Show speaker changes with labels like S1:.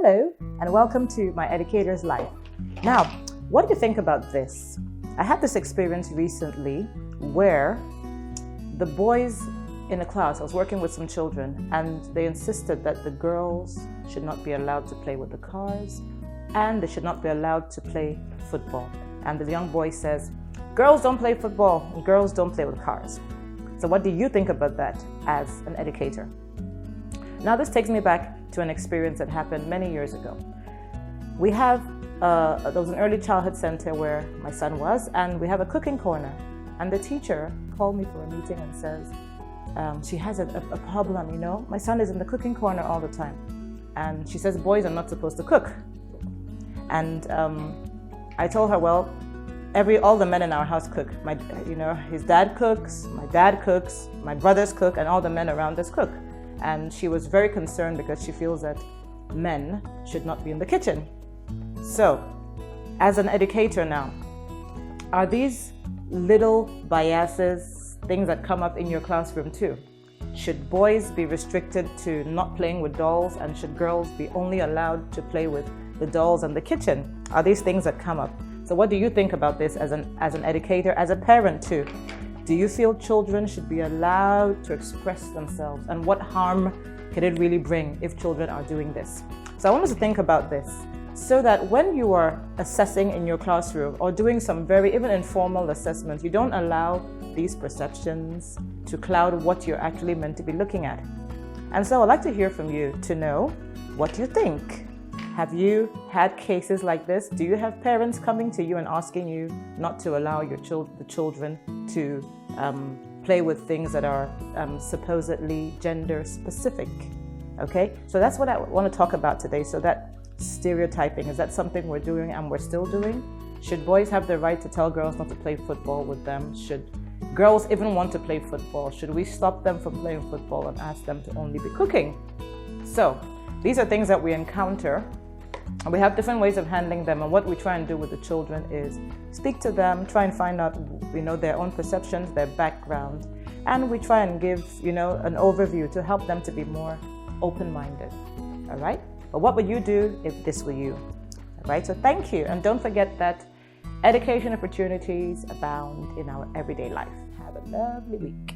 S1: Hello and welcome to my Educator's Life. Now, what do you think about this? I had this experience recently where the boys in a class, I was working with some children, and they insisted that the girls should not be allowed to play with the cars and they should not be allowed to play football. And the young boy says, girls don't play football and girls don't play with cars. So what do you think about that as an educator? Now this takes me back to an experience that happened many years ago. We have, there was an early childhood center where my son was, and we have a cooking corner. And the teacher called me for a meeting and says, she has a problem, you know. My son is in the cooking corner all the time. And she says boys are not supposed to cook. And I told her, well, all the men in our house cook. His dad cooks, my dad cooks, my brothers cook, and all the men around us cook. And she was very concerned because she feels that men should not be in the kitchen. So, as an educator now, are these little biases things that come up in your classroom too? Should boys be restricted to not playing with dolls, and should girls be only allowed to play with the dolls in the kitchen? Are these things that come up? So what do you think about this as an educator, as a parent too? Do you feel children should be allowed to express themselves, and what harm can it really bring if children are doing this? So I want us to think about this so that when you are assessing in your classroom or doing some very even informal assessments, you don't allow these perceptions to cloud what you're actually meant to be looking at. And so I'd like to hear from you to know what you think. Have you had cases like this? Do you have parents coming to you and asking you not to allow the children to play with things that are supposedly gender specific? Okay, so that's what I want to talk about today. So that stereotyping, is that something we're doing and we're still doing? Should boys have the right to tell girls not to play football with them? Should girls even want to play football? Should we stop them from playing football and ask them to only be cooking? So these are things that we encounter, and we have different ways of handling them. And what we try and do with the children is speak to them, try and find out, their own perceptions, their background, and we try and give, an overview to help them to be more open-minded. All right? But what would you do if this were you? All right? So thank you, and don't forget that education opportunities abound in our everyday life. Have a lovely week.